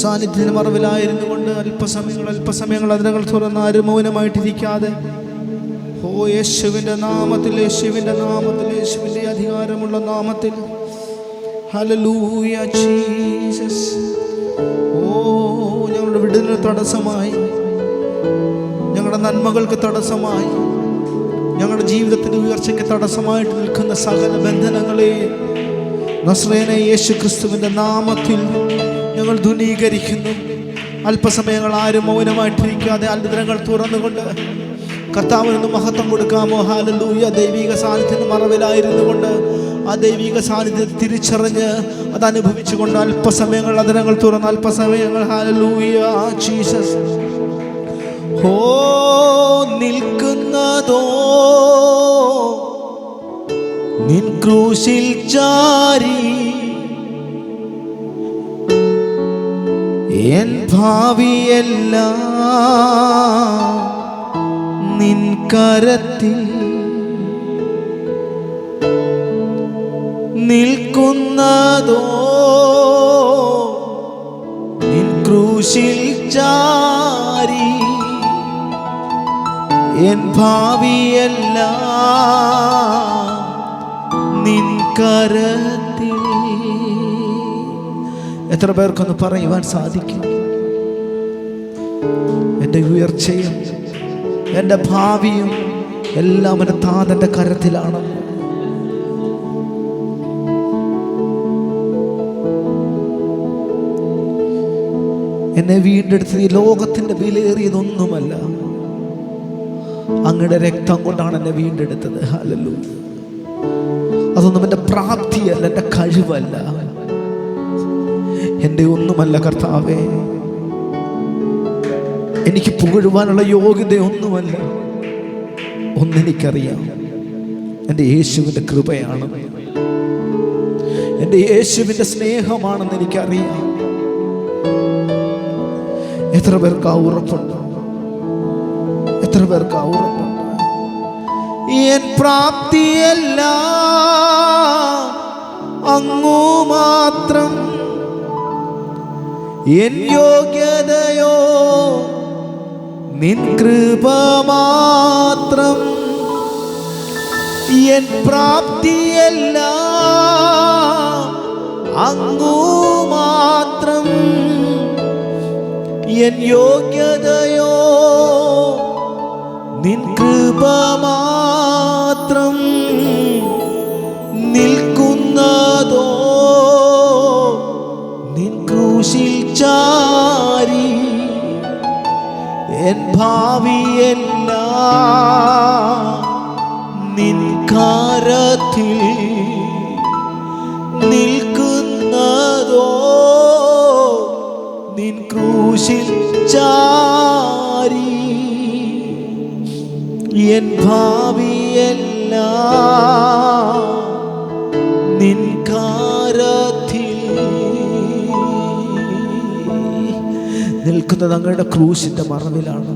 സാന്നിധ്യത്തിന് മറവിലായിരുന്നു കൊണ്ട് അല്പസമയങ്ങൾ അതിനകൾ തുറന്ന് ആരും മൗനമായിട്ടിരിക്കാതെ യേശുവിൻ്റെ നാമത്തിൽ, യേശുവിൻ്റെ നാമത്തിൽ, യേശുവിൻ്റെ അധികാരമുള്ള നാമത്തിൽ, ഹല്ലേലൂയ ജീസസ്. ഞങ്ങളുടെ വിടുതലിന് തടസ്സമായി, ഞങ്ങളുടെ നന്മകൾക്ക് തടസ്സമായി, ഞങ്ങളുടെ ജീവിതത്തിൻ്റെ ഉയർച്ചയ്ക്ക് തടസ്സമായിട്ട് നിൽക്കുന്ന സകല ബന്ധനങ്ങളെ നസ്രയനായ യേശു ക്രിസ്തുവിൻ്റെ നാമത്തിൽ ഞങ്ങൾ ദൂരീകരിക്കുന്നു. അല്പസമയങ്ങൾ ആരും മൗനമായിട്ടിരിക്കാതെ അത്ഭുതങ്ങൾ തുറന്നുകൊണ്ട് കർത്താവിനൊന്ന് മഹത്വം കൊടുക്കാമോ? ഹല്ലേലൂയ. ദൈവിക സാന്നിധ്യത്തിന് മറവിലായിരുന്നു കൊണ്ട് ആ ദൈവിക സാന്നിധ്യത്തെ തിരിച്ചറിഞ്ഞ് അത് അനുഭവിച്ചുകൊണ്ട് അല്പസമയങ്ങൾ അതിനങ്ങൾ തുറന്ന് അല്പസമയങ്ങൾ ഹല്ലേലൂയ ജീസസ്. നിൽക്കുന്നതോ നിൻ ക്രൂശിൽ ചാരി, എൻ ഭാവിയെല്ലാം നിൻ കരത്തിൽ. നിൽക്കുന്നതോ നിൻ ക്രൂശിൽ ചാരി, എൻ ഭാവിയെല്ലാം നിൻ കരത്തിൽ. എത്ര പേർക്കൊന്ന് പറയുവാൻ സാധിക്കും? എൻ്റെ ഉയർച്ചയും എൻ്റെ ഭാവിയും എല്ലാം എൻ്റെ താതൻ്റെ കരത്തിലാണ്. എന്നെ വീണ്ടെടുത്തത് ഈ ലോകത്തിൻ്റെ വിലയേറിയതൊന്നുമല്ല, അങ്ങയുടെ രക്തം കൊണ്ടാണ് എന്നെ വീണ്ടെടുത്തത്. ഹല്ലേലൂയ. അതൊന്നും എൻ്റെ പ്രാപ്തിയല്ല, എൻ്റെ കഴിവല്ല, എൻ്റെ ഒന്നുമല്ല കർത്താവേ. എനിക്ക് പുകഴുവാനുള്ള യോഗ്യതയൊന്നുമല്ല. ഒന്നെനിക്കറിയാം, എൻ്റെ യേശുവിൻ്റെ കൃപയാണ്, എൻ്റെ യേശുവിൻ്റെ സ്നേഹമാണെന്ന് എനിക്കറിയാം. എത്ര പേർക്ക് ആ ഉറപ്പുണ്ട്? എത്ര പേർക്ക് ആ ഉറപ്പുണ്ട്? എൻ പ്രാപ്തിയെല്ലാം അങ്ങു മാത്രം, എൻ യോഗ്യതയോ നിൻ കൃപ മാത്രം. എൻ പ്രാപ്തിയെല്ലാം അങ്ങു മാത്രം, എൻ യോഗ്യതയോ നിൻ കൃപ മാത്രം. നിൽക്കുന്നതോ നിൻ ക്രൂശിൽ ചാരി, എൻ ഭാവിയെല്ലാം നിൻ കരത്തിൽ. നിൽക്കുന്നതോ നിൻ ക്രൂശിൽ ചാരി, എൻ ഭാവിയെല്ലാം നിൻ കരത്തിൽ. നിൽക്കുന്നത് അങ്ങയുടെ ക്രൂശിന്റെ മറവിലാണ്.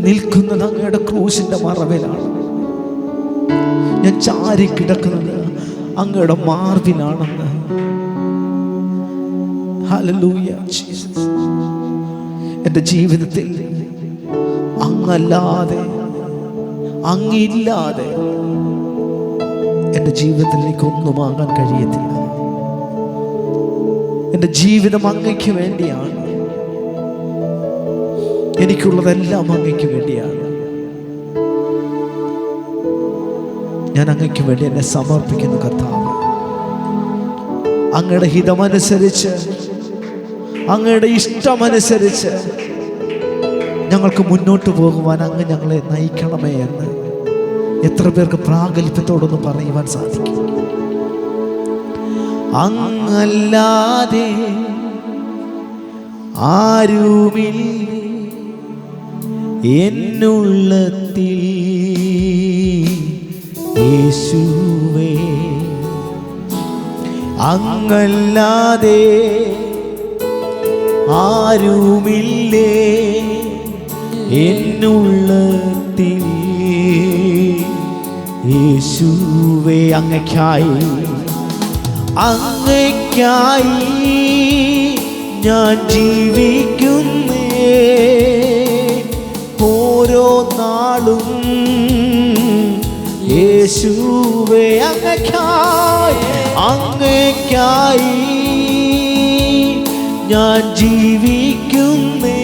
നിൽക്കുന്നത് അങ്ങയുടെ ക്രൂശിന്റെ മറവിലാണ്. ഞാൻ ചാരി കിടക്കുന്നത് അങ്ങയുടെ മാർവിലാണെന്ന്. Hallelujah Jesus. എൻ്റെ ജീവിതത്തിൽ അങ്ങല്ലാതെ, അങ്ങില്ലാതെ എൻ്റെ ജീവിതത്തിൽ എനിക്കൊന്നും ആകാൻ കഴിയത്തില്ല. എൻ്റെ ജീവിതം അങ്ങയ്ക്ക് വേണ്ടിയാണ്. എനിക്കുള്ളതെല്ലാം അങ്ങയ്ക്ക് വേണ്ടിയാണ്. ഞാൻ അങ്ങയ്ക്ക് വേണ്ടി എന്നെ സമർപ്പിക്കുന്നു കർത്താവ്. അങ്ങയുടെ ഹിതമനുസരിച്ച്, അങ്ങയുടെ ഇഷ്ടമനുസരിച്ച് ഞങ്ങൾക്ക് മുന്നോട്ട് പോകുവാൻ അങ്ങ് ഞങ്ങളെ നയിക്കണമേ എന്ന് എത്ര പേർക്ക് പ്രാഗൽഭ്യത്തോടൊന്ന് പറയുവാൻ സാധിക്കും? അങ്ങല്ലാതെ ആരുമില്ല എന്നുള്ളത്തിൽ യേശുവേ. അങ്ങല്ലാതെ ആരുമില്ലേ എന്നുള്ളത്തിൽ യേശുവേ. അങ്ങയ്ക്കായി അങ്ങയ്ക്കായി ഞാൻ ജീവിക്കുന്നേ, ഓരോ നാളും യേശുവേ അങ്ങയ്ക്കായി ഞാൻ ജീവിക്കുന്നേ,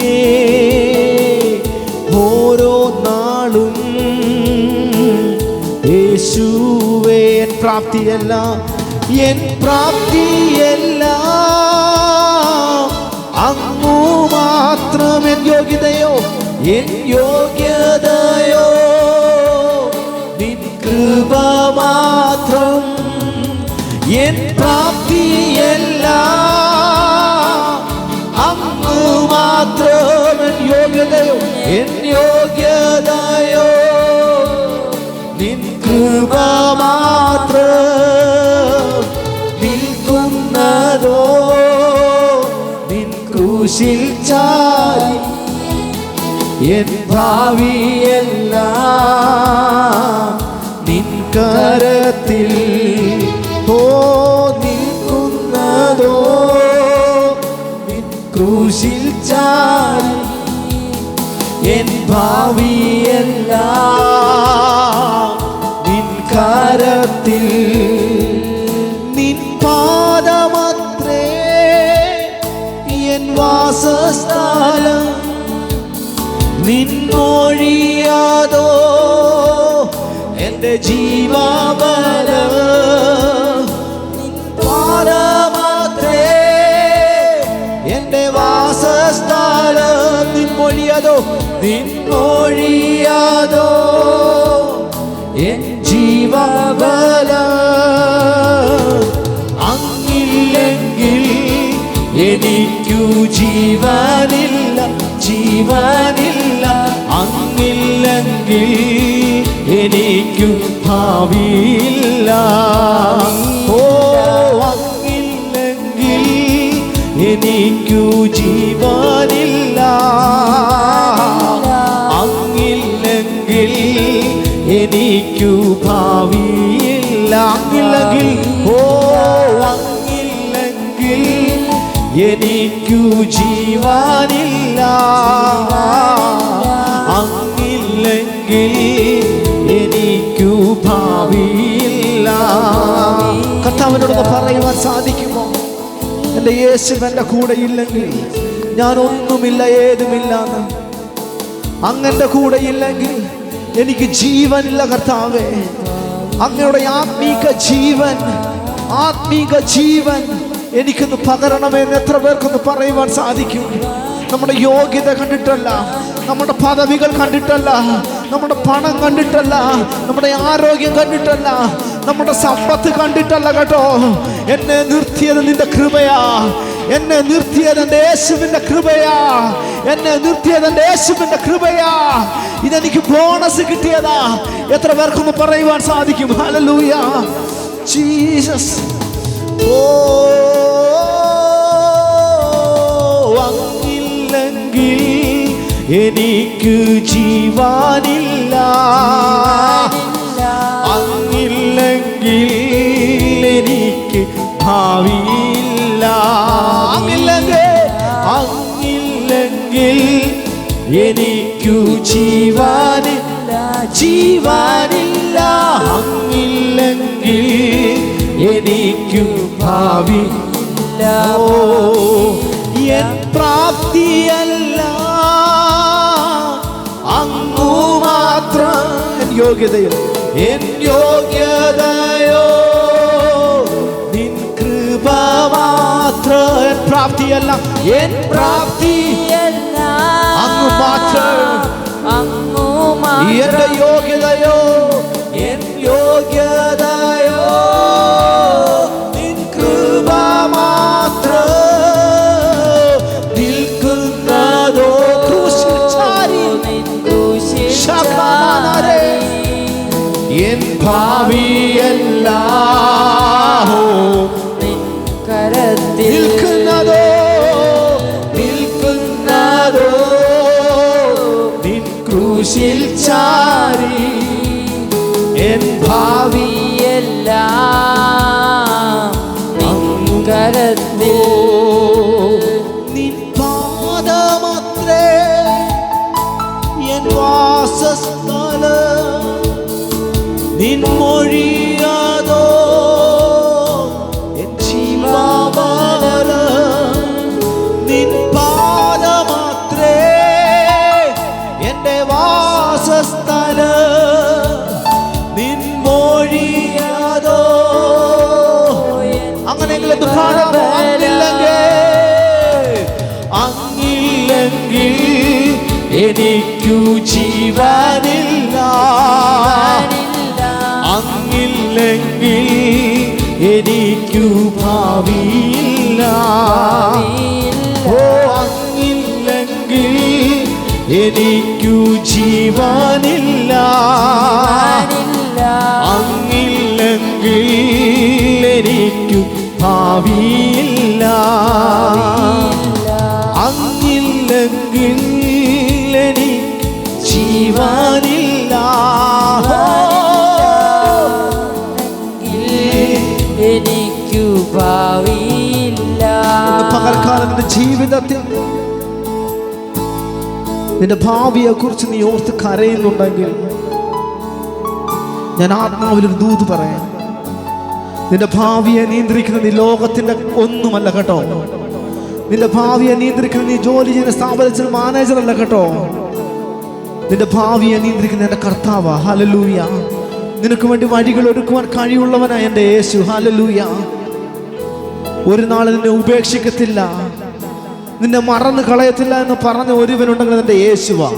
ഓരോ നാളും യേശുവേ. എൻ പ്രാപ്തിയല്ല അങ്ങു മാത്രം, എൻ യോഗ്യതയോ നിൻ കൃപ മാത്രം. എൻ പ്രാപ്തിയല്ല അങ്ങു മാത്രം, എൻ യോഗ്യതയോ നിൻ കൃപ മാത്രം. നിൽക്കുന്നതോ നിൻ ക്രൂശിൽ ചാരി, എൻ ഭാവിയെല്ലാം നിൻ കരത്തിൽ. നിൽക്കുന്നതോ നിൻ ക്രൂശിൽ ചാരി, എൻ ഭാവിയെല്ലാം നിൻ കരത്തിൽ. നിൻ പാദമത്രേ എൻ വാസസ്ഥലം, നിന്നൊഴിയാതോ എന്റെ ജീവബലം. പാദമത്രേ എന്റെ വാസസ്ഥലം, നിന്നൊഴിയാതോ എൻ ജീവബലം. അങ്ങില്ലെങ്കിൽ എനിക്കു ജീവനില്ല, അങ്ങില്ലെങ്കിൽ എനിക്കു ഭാവിയില്ല. അങ്ങില്ലെങ്കിൽ എനിക്കു ജീവനില്ല, അങ്ങില്ലെങ്കിൽ എനിക്കു ഭാവിയില്ല. അങ്ങില്ലെങ്കിൽ എനിക്കു ജീവനില്ല, അങ്ങില്ലെങ്കിൽ എനിക്കു ഭാവിയില്ല. കർത്താവിനോട് പറയുവാൻ സാധിക്കുമോ? എൻ്റെ യേശു എൻ്റെ കൂടെ ഇല്ലെങ്കിൽ ഞാൻ ഒന്നുമില്ല, ഏതുമില്ലാന്ന്. അങ്ങന്റെ കൂടെ ഇല്ലെങ്കിൽ എനിക്ക് ജീവനില്ല. കർത്താവേ, അങ്ങയുടെ ആത്മീക ജീവൻ എനിക്കൊന്ന് പകരണമെന്ന് എത്ര പേർക്കൊന്ന് പറയുവാൻ സാധിക്കും? നമ്മുടെ യോഗ്യത കണ്ടിട്ടല്ല, നമ്മുടെ പദവികൾ കണ്ടിട്ടല്ല, നമ്മുടെ പണം കണ്ടിട്ടല്ല, നമ്മുടെ ആരോഗ്യം കണ്ടിട്ടല്ല, നമ്മുടെ സമ്പത്ത് കണ്ടിട്ടല്ല കേട്ടോ. എന്നെ നിർത്തിയത് നിന്റെ കൃപയാ, എന്നെ നിർത്തിയത് എൻ്റെ യേശുവിൻ്റെ കൃപയാ, എന്നെ നിർത്തിയത് എൻ്റെ യേശുവിൻ്റെ കൃപയാ. ഇതെനിക്ക് ബോണസ് കിട്ടിയതാ. എത്ര പേർക്കൊന്ന് പറയുവാൻ സാധിക്കും? Hallelujah, Jesus. അങ്ങില്ലെങ്കിൽ എനിക്ക് ജീവനില്ല, അങ്ങില്ലെങ്കിൽ എനിക്ക് ഭാവിയില്ല. അങ്ങില്ലെങ്കിൽ എനിക്കു ജീവനില്ല, അങ്ങില്ലെങ്കിൽ എനിക്കു ഭാവിയില്ല. എൻ പ്രാപ്തിയല്ല അങ്ങു മാത്രം, എൻ യോഗ്യതയോ നിൻ കൃപ മാത്രം. എൻ പ്രാപ്തിയല്ല അങ്ങു മാത്രം, എന്റെ യോഗ്യതയോ നിൻ കൃപ മാത്രം. നിൽക്കുന്നതോ ക്രൂശിൽ ചാരി, എൻ ഭാവിയല്ല നിൽക്കുന്നതോ നിൻ ക്രൂശിൽ ചാരി, എൻ ഭാവിയെല്ലാം കരത്തിൽ നിൻ പാദമത്രേ എൻ വാസസ്ഥലം, നിൻ മൊഴിയാതോ എൻ ജീവബലം. നിൻ പാദമത്രേ എന്റെ വാസസ്ഥലം, നിൻ മൊഴിയാതോ. അങ്ങനെയെങ്കിലും അങ്ങില്ലെങ്കിൽ എനിക്കു ജീവനില്ല, അങ്ങില്ലെങ്കിൽ എനിക്കു ഭാവിയില്ല. ഓ അങ്ങില്ലെങ്കിൽ എനിക്കു ജീവനില്ല, അങ്ങില്ലെങ്കിൽ എനിക്കു ഭാവിയില്ല, അങ്ങില്ലെങ്കിൽ എനിക്ക് ജീവനില്ല, എനിക്കു ഭാവിയില്ല. പകൽക്കാലം നിന്റെ ജീവിതത്തിൽ നിന്റെ ഭാവിയെ കുറിച്ച് നീ ഓർത്ത് കരയുന്നുണ്ടെങ്കിൽ ഞാൻ ആത്മാവിലൊരു ദൂത് പറയാം. നിന്റെ ഭാവിയെ നിയന്ത്രിക്കുന്നത് ഈ ലോകത്തിന്റെ ഒന്നുമല്ല കേട്ടോ. നിന്റെ ഭാവിയെ നിയന്ത്രിക്കുന്നത് നീ ജോലി ചെയ്യുന്ന സ്ഥാപനത്തിൽ മാനേജർ അല്ല കേട്ടോ. നിന്റെ ഭാവിയെ നിയന്ത്രിക്കുന്ന എൻ്റെ കർത്താവാ. ഹല്ലേലൂയ. നിനക്ക് വേണ്ടി വഴികൾ ഒരുക്കുവാൻ കഴിവുള്ളവനാ എൻ്റെ യേശു. ഹല്ലേലൂയ. ഒരു നാൾ നിന്നെ ഉപേക്ഷിക്കത്തില്ല, നിന്നെ മറന്നു കളയത്തില്ല എന്ന് പറഞ്ഞ ഒരുവനുണ്ടെങ്കിൽ എൻ്റെ യേശുവാ.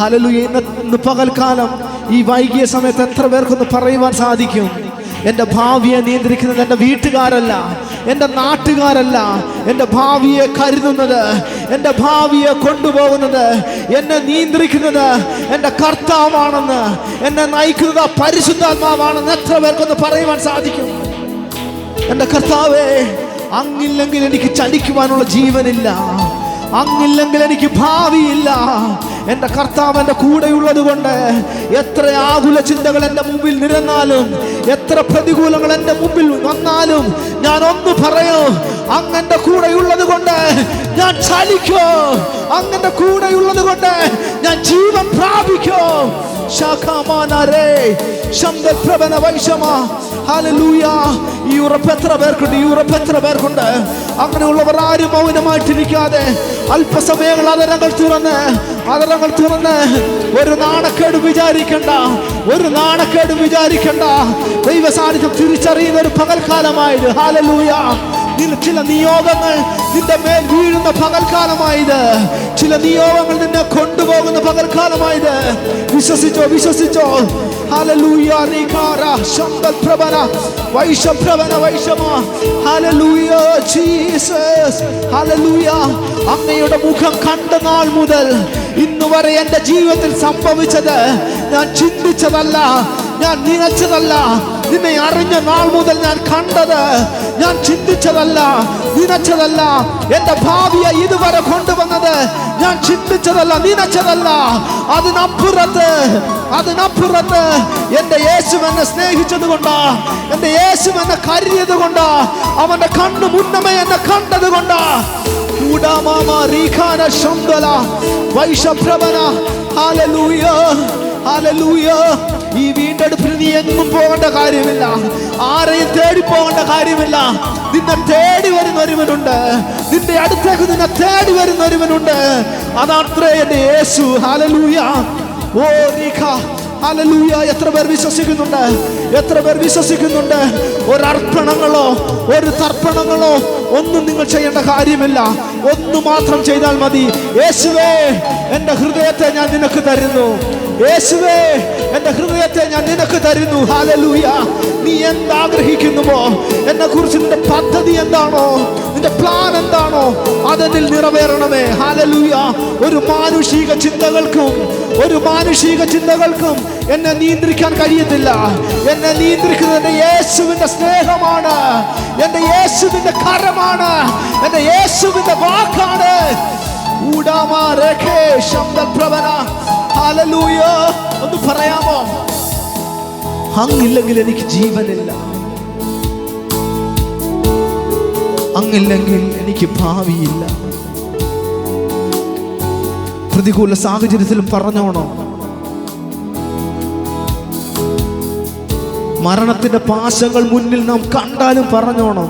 ഹല്ലേലൂയ. ഇന്ന് പകൽക്കാലം ഈ വൈകിയ സമയത്ത് എത്ര പേർക്കൊന്ന് പറയുവാൻ സാധിക്കും, എൻ്റെ ഭാവിയെ നിയന്ത്രിക്കുന്നത് എൻ്റെ വീട്ടുകാരല്ല, എൻ്റെ നാട്ടുകാരല്ല, എൻ്റെ ഭാവിയെ കരുതുന്നത്, എൻ്റെ ഭാവിയെ കൊണ്ടുപോകുന്നത്, എന്നെ നിയന്ത്രിക്കുന്നത് എൻ്റെ കർത്താവാണെന്ന്, എന്നെ നയിക്കുന്നത് പരിശുദ്ധാത്മാവാണെന്ന് എത്ര പേർക്കൊന്ന് പറയുവാൻ സാധിക്കും? എൻ്റെ കർത്താവേ, അങ്ങില്ലെങ്കിൽ എനിക്ക് ചലിക്കുവാനുള്ള ജീവനില്ല, അങ്ങില്ലെങ്കിൽ എനിക്ക് ഭാവിയില്ല. എൻ്റെ കർത്താവ് എൻ്റെ കൂടെയുള്ളത് കൊണ്ട് എത്ര ആകുല ചിന്തകൾ എൻ്റെ മുമ്പിൽ നിരന്നാലും, എത്ര പ്രതികൂലങ്ങൾ എൻ്റെ മുമ്പിൽ വന്നാലും ഞാൻ ഒന്ന് പറയൂ, അങ്ങന്റെ കൂടെയുള്ളത് കൊണ്ട് ഞാൻ ചലിക്കോ, അങ്ങന്റെ കൂടെയുള്ളത് കൊണ്ട് ഞാൻ ജീവൻ പ്രാപിക്കോ. ഈ ഉറപ്പ് എത്ര പേർക്കുണ്ട്? ഈ ഉറപ്പ് എത്ര പേർക്കുണ്ട്? അങ്ങനെയുള്ളവർ ആരും മൗനമായിട്ടിരിക്കാതെ അല്പസമയങ്ങൾ അതരങ്ങൾ തുറന്ന് ഒരു നാണക്കേട് വിചാരിക്കണ്ട, ഒരു നാണക്കേട് വിചാരിക്കണ്ട. ദൈവ സാന്നിധ്യം തിരിച്ചറിയുന്ന ഒരു പകൽക്കാലമായത്. ഹല്ലേലൂയ. ചില നിയോഗങ്ങൾ നിന്റെ മേൽ വീഴുന്ന പകൽക്കാലമായത്, ചില നിയോഗങ്ങൾ നിന്നെ കൊണ്ടുപോകുന്ന പകൽക്കാലമായത്. വിശ്വസിച്ചോ, വിശ്വസിച്ചോ. ഹല്ലേലൂയ. നികാര ശബ്ദപ്രഭന വൈശപ്രഭന വൈശമ. ഹല്ലേലൂയ ജീസസ്. ഹല്ലേലൂയ. അങ്ങയുടെ മുഖം കണ്ട നാൾ മുതൽ ഇന്ന് വരെ എൻ്റെ ജീവിതത്തിൽ സംഭവിച്ചത് ഞാൻ ചിന്തിച്ചതല്ല, ഞാൻ നനച്ചതല്ല. നിന്നെ അറിഞ്ഞ നാൾ മുതൽ ഞാൻ കണ്ടത് ഞാൻ ചിന്തിച്ചതല്ല, നനച്ചതല്ല. എൻ്റെ ഭാവിയെ ഇതുവരെ കൊണ്ടുവന്നത് ഞാൻ ചിന്തിച്ചതല്ല, നനച്ചതല്ല. അതിനപ്പുറത്ത് എൻ്റെ യേശു എന്നെ സ്നേഹിച്ചത് കൊണ്ടാ, എൻ്റെ യേശു എന്നെ കരുതിയത് കൊണ്ടാ, അവന്റെ കണ്ണു മുന്നമേ എന്നെ കണ്ടത് കൊണ്ടാ. ഈ വീണ്ടെടുപ്പിന് നീ എങ്ങും പോകേണ്ട കാര്യമില്ല, ആരെയും തേടി പോകേണ്ട കാര്യമില്ല. നിന്നെ തേടി വരുന്ന ഒരുവനുണ്ട്, നിന്റെ അടുത്തേക്ക് നിന്നെ തേടി വരുന്ന ഒരുവനുണ്ട്. അതാത്രേ എൻ്റെ യേശു. ഹല്ലേലൂയ. ഓ നീഖ. ഹല്ലേലൂയ. എത്ര പേർ വിശ്വസിക്കുന്നുണ്ട്? എത്ര പേർ വിശ്വസിക്കുന്നുണ്ട്? ഒരർപ്പണങ്ങളോ ഒരു തർപ്പണങ്ങളോ ഒന്നും നിങ്ങൾ ചെയ്യേണ്ട കാര്യമില്ല. ഒന്ന് മാത്രം ചെയ്താൽ മതി. യേശുവേ, എൻ്റെ ഹൃദയത്തെ ഞാൻ നിനക്ക് തരുന്നു. യേശുവേ, എൻ്റെ ഹൃദയത്തെ ഞാൻ നിനക്ക് തരുന്നു. ഹല്ലേലൂയ. നീ എന്താഗ്രഹിക്കുന്നുവോ, എന്നെ കുറിച്ച് നിന്റെ പദ്ധതി എന്താണോ, നിന്റെ പ്ലാൻ എന്താണോ, അതെന്നിൽ നിറവേറണമേ. ഹല്ലേലൂയ. ഒരു മാനുഷിക ചിന്തകൾക്കും എന്നെ നിയന്ത്രിക്കാൻ കഴിയത്തില്ല. എന്നെ നിയന്ത്രിക്കുന്നത് എൻ്റെ യേശുവിന്റെ സ്നേഹമാണ്, എൻ്റെ യേശുവിന്റെ കരമാണ്, എൻ്റെ യേശുവിന്റെ വാക്കാണ്. ഹല്ലേലൂയ. ഒന്ന് പറയാമോ? അങ്ങില്ലെങ്കിൽ എനിക്ക് ജീവനില്ല. അങ്ങില്ലെങ്കിൽ എനിക്ക് ഭാവിയില്ല. പ്രതികൂല സാഹചര്യത്തിലും പറഞ്ഞോണോ, മരണത്തിന്റെ പാശങ്ങൾ മുന്നിൽ നാം കണ്ടാലും പറഞ്ഞോണോ,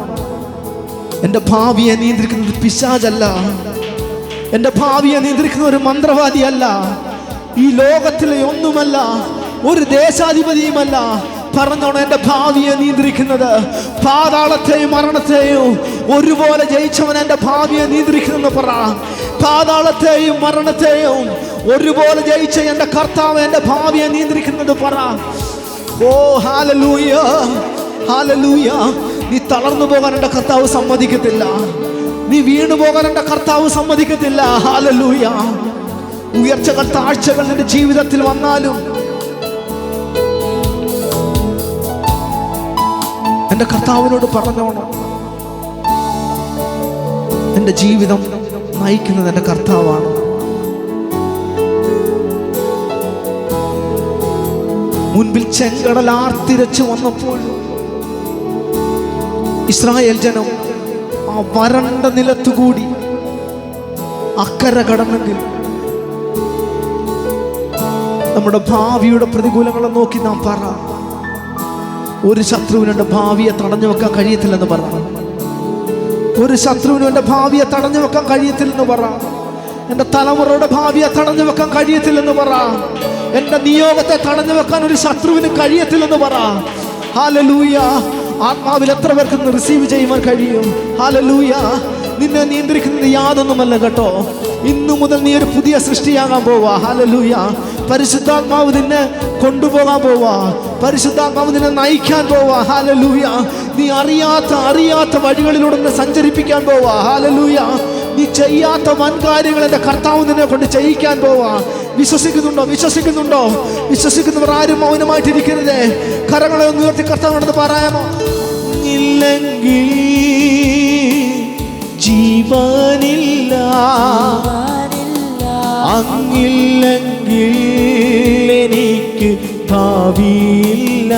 എൻ്റെ ഭാവിയെ നിയന്ത്രിക്കുന്നത് പിശാചല്ല, എൻ്റെ ഭാവിയെ നിയന്ത്രിക്കുന്ന ഒരു മന്ത്രവാദിയല്ല, ഈ ലോകത്തിലെ ഒന്നുമല്ല, ഒരു ദേശാധിപതിയുമല്ല. പറഞ്ഞോണം, എൻ്റെ ഭാവിയെ നിയന്ത്രിക്കുന്നത് പാതാളത്തെയും മരണത്തെയും ഒരുപോലെ ജയിച്ചവൻ എൻ്റെ ഭാവിയെ നിയന്ത്രിക്കുന്നെന്ന് പറ. പാതാളത്തെയും മരണത്തെയും ഒരുപോലെ ജയിച്ച എൻ്റെ കർത്താവ് എൻ്റെ ഭാവിയെ നിയന്ത്രിക്കുന്നത് പറ. ഓ ഹല്ലേലൂയ, ഹല്ലേലൂയ. നീ തളർന്നു പോകാൻ എൻ്റെ കർത്താവ് സമ്മതിക്കത്തില്ല. നീ വീണു പോകാൻ എൻ്റെ കർത്താവ് സമ്മതിക്കത്തില്ല. ഹല്ലേലൂയ. ഉയർച്ചകൾ താഴ്ചകൾ നിന്റെ ജീവിതത്തിൽ വന്നാലും എൻ്റെ കർത്താവിനോട് പറഞ്ഞോണം, എൻ്റെ ജീവിതം നയിക്കുന്നത് എൻ്റെ കർത്താവാണ്. മുൻപിൽ ചെങ്കടൽ ആർത്തിരച്ചു വന്നപ്പോൾ ഇസ്രായേൽ ജനം ആ വരണ്ട നിലത്തുകൂടി അക്കരെ കടന്നെങ്കിൽ നമ്മുടെ ഭാവിയുടെ പ്രതികൂലങ്ങളെ നോക്കി നാം പറ, ഒരു ശത്രുവിന് എൻ്റെ ഭാവിയെ തടഞ്ഞു വെക്കാൻ കഴിയത്തില്ലെന്ന് പറ. ഒരു ശത്രുവിനും എൻ്റെ ഭാവിയെ തടഞ്ഞു വെക്കാൻ കഴിയത്തില്ലെന്ന് പറ. എൻ്റെ തലമുറയുടെ ഭാവിയെ തടഞ്ഞു വെക്കാൻ കഴിയത്തില്ലെന്ന് പറ. എൻ്റെ നിയോഗത്തെ തടഞ്ഞു വെക്കാൻ ഒരു ശത്രുവിന് കഴിയത്തില്ലെന്ന് പറ. ഹല്ലേലൂയ. ആത്മാവിൽ എത്ര പേർക്ക് റിസീവ് ചെയ്യുവാൻ കഴിയും? ഹല്ലേലൂയ. നിന്നെ നിയന്ത്രിക്കുന്നത് യാതൊന്നുമല്ല കേട്ടോ. ഇന്നു മുതൽ നീ ഒരു പുതിയ സൃഷ്ടിയാകാൻ പോവാ. ഹല്ലേലൂയ. പരിശുദ്ധാത്മാവ് നിന്നെ കൊണ്ടുപോകാൻ പോവാ. പരിശുദ്ധാത്മാവ് നിന്നെ നയിക്കാൻ പോവാ. ഹല്ലേലൂയ. നീ അറിയാത്ത വഴികളിലൂടെ നിന്നെ സഞ്ചരിപ്പിക്കാൻ പോവാ. ഹല്ലേലൂയ. നീ ചെയ്യാത്ത വൻകാര്യങ്ങൾ എൻ്റെ കർത്താവ് നിന്നെ കൊണ്ട് ചെയ്യിക്കാൻ പോവാ. വിശ്വസിക്കുന്നുണ്ടോ? വിശ്വസിക്കുന്നുണ്ടോ? വിശ്വസിക്കുന്നവർ ആരും മൗനമായിട്ടിരിക്കരുതേ. കരങ്ങളെ ഒന്ന് ഉയർത്തി കർത്താവിനോട് പറയാമോ? ഇല്ലെങ്കിൽ ജീവനില്ല, അങ്ങില്ലെങ്കിൽ എനിക്ക് ഭാവിയില്ല.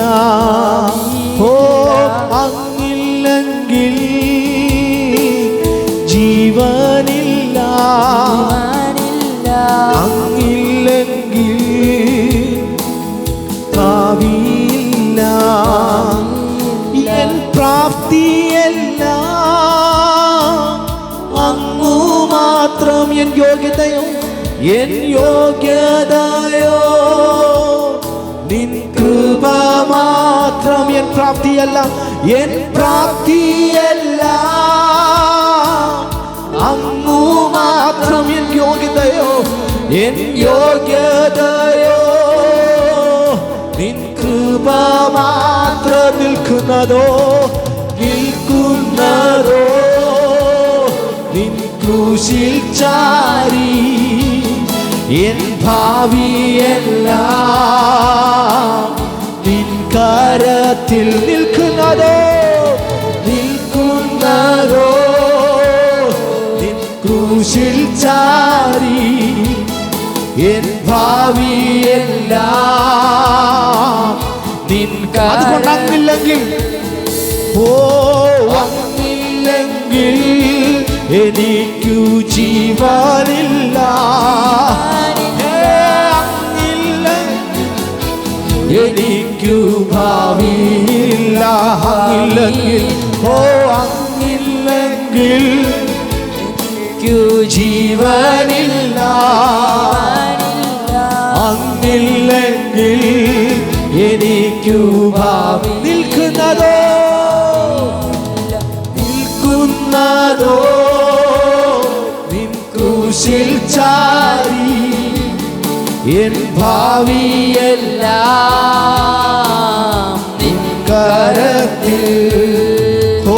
ഓ അങ്ങില്ലെങ്കിൽ ജീവനില്ല, അങ്ങില്ലെങ്കിൽ ഭാവിയില്ല. എൻ പ്രാപ്തിയല്ല അങ്ങു മാത്രം, എൻ യോഗ്യതയോ എൻ യോഗ്യതയോ നിൻ കൃപ മാത്രം. എൻ പ്രാപ്തിയല്ല, എൻ പ്രാപ്തിയല്ല അങ്ങു മാത്രം. എൻ യോഗ്യതയോ എൻ യോഗ്യതയോ നിൻ കൃപ മാത്രം. നിൽക്കുന്നതോ നിൽക്കുന്നതോ നിൻ ക്രൂശിൽ ചാരി, എൻ ഭാവിയെല്ലാം നിൻ കരത്തിൽ. നിൽക്കുന്നതോ നിൽക്കുന്നതോ നിൻ ക്രൂശിൽ ചാരി, എൻ ഭാവിയെല്ലാം നിൻ. അതുകൊണ്ടങ്ങില്ലെങ്കിൽ, ഓ അങ്ങില്ലെങ്കിൽ എനിക്കു ജീവനില്ല. എനിക്കു ഭാവിയില്ല. അങ്ങില്ലെങ്കിൽ, ഓ അങ്ങില്ലെങ്കിൽ എനിക്കു ജീവനില്ല. അങ്ങില്ലെങ്കിൽ എനിക്കു ഭാവി. നിൽക്കുന്നതോ നിൽക്കുന്നതോ നിൻ ക്രൂശിൽ ചാരി, എൻ ഭാവിയെല്ലാം നിൻ കരത്തിൽ. ഓ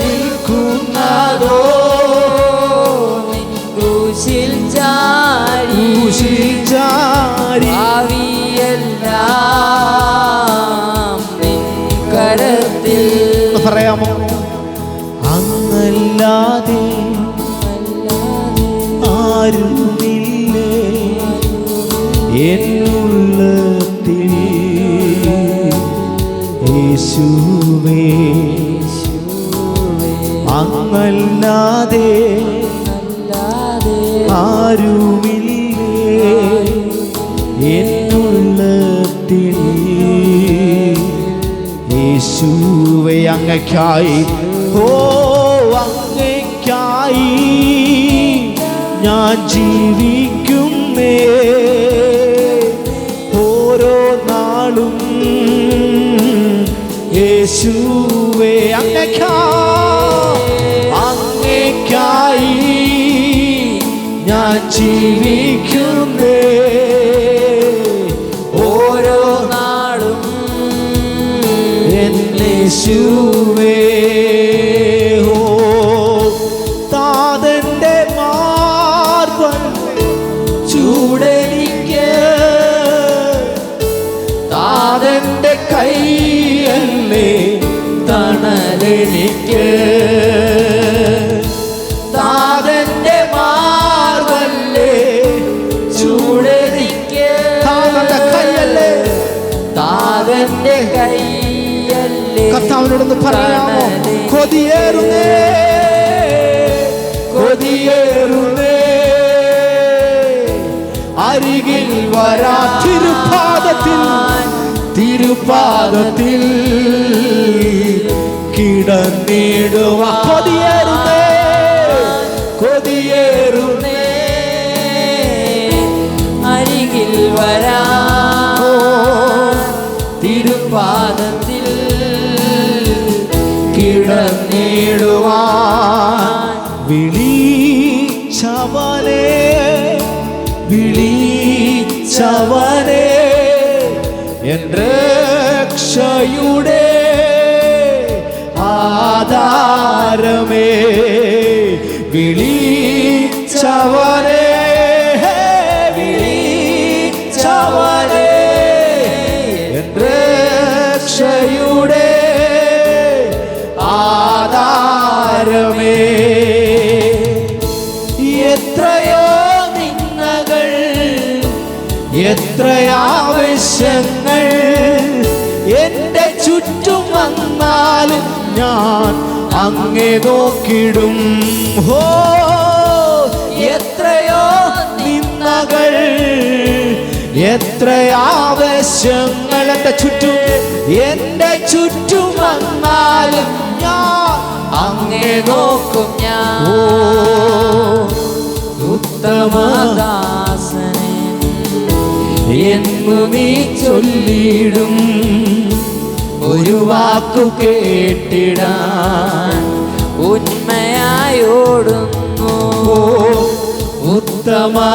നിൽക്കുന്നതോ നിൻ ക്രൂശിൽ ചാരി, ക്രൂശിൽ ചാരി, ഭാവിയെല്ലാം നിൻ കരത്തിൽ. പറയാമോ? അങ്ങല്ലാതെ ആരുമില്ലേ എന്നുള്ളത്തിൽ, യേശുവേ അങ്ങല്ലാതെ ആരുമില്ലേ എന്നുള്ളത്തിൽ. യേശുവേ അങ്ങയ്ക്കായി, ഓ അങ്ങയ്ക്കായി ഞാൻ ജീവിക്കുന്നേ. ഓരോ നാളും യേശുവേ അങ്ങയ്ക്കായി ഞാൻ ജീവിക്കുന്നേ. ഓരോ നാളും യേശുവേ. ഓ താതന്റെ മാർബൽ ചൂടെനിക്ക്, താതന്റെ കൈയല്ലേ തണലെനിക്ക്. താതന്റെ മാർബല്ലേ ചൂടെനിക്ക്, താതന്റെ കൈയല്ലേ, താതന്റെ കൈയല്ലേ. കർത്താവിനോടൊന്ന് പറയാമോ? കൊതിയേറുന്നേ കൊതിയേറുന്നേ അരികിൽ വരാ തിരുപാദത്തിൽ, തിരുപാദത്തിൽ കിടന്നിടുവാ. കൊതിയേറുന്നേ കൊതിയേറുന്നേ അരികിൽ വരാ തിരുപാദത്തിൽ കിടന്നിടുവാൻ. വിളിച്ചവനെ വിളിച്ചവനെ എൻ രക്ഷയുടെ ആധാരമേ. വിളിച്ചവനെ വിളിച്ചവനെ എൻ രക്ഷയുടെ ആധാരമേ. എത്രയോ നിന്ദകൾ, എത്രയാവശ്യങ്ങൾ എന്റെ ചുറ്റും വന്നാലും ഞാൻ അങ്ങേ നോക്കിടും. ഹോ എത്രയോ നിന്ദകൾ, എത്രയാവശ്യങ്ങൾ എന്റെ ചുറ്റും വന്നാലും ഞാൻ അങ്ങേ നോക്കും ഞാൻ. ഉത്തമദാസനെ എന്നു നീ ചൊല്ലിടും, ഒരു വാക്കു കേട്ടിടാൻ ഉന്മയായോടുന്നു. ഉത്തമദാസനെ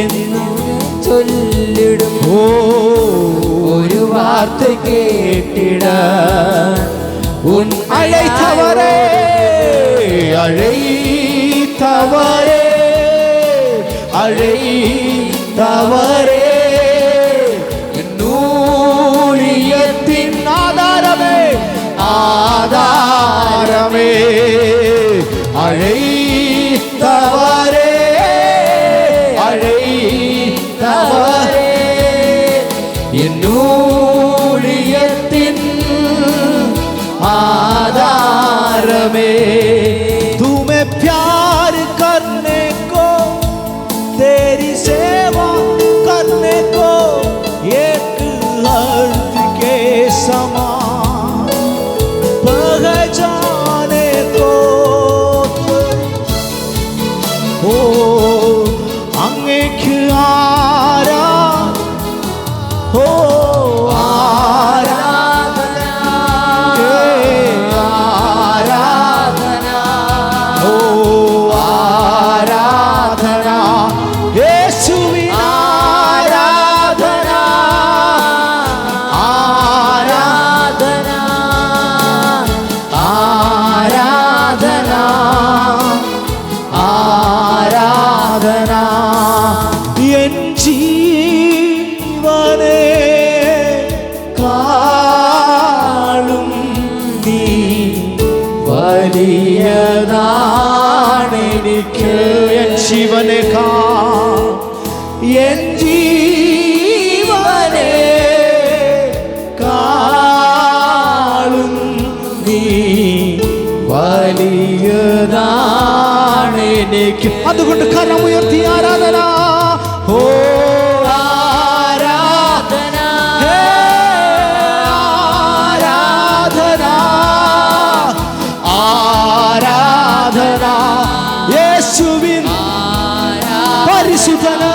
എന്നു ചൊല്ലിടും, ഒരു വാർത്ത കേട്ടിടാൻ അழைத்தவரே அழைத்தவரே அழைத்தவரே நூலியத்தின் ஆதாரமே ஆதாரமே அழைத்தவரே அழைத்தவரே എന്നൂലിയത്തിൻ ആധാരമേ. तुम्हें प्यार करने को, तेरी सेवा करने को एक अर्थ के समान पहचाने को ओ അങ്ങേക്ക് ഓ ആരാധന ആരാധന ഓ ആരാധന യേശുവിൻ ആരാധന ആരാധന ആരാധന ആരാധന എൻ ജീവനെ കാളും നീ വലിയതാണെനിക്ക്. എൻ ജീവനെ എൻ ജീവനെ കാളും നീ വലിയതാണെനിക്ക്. അതുകൊണ്ട് കരമുയർത്തി ആരാധന. ഓ ആരാധന, ആരാധന, ആരാധന യേശുവിൻ പരിശുദ്ധന്.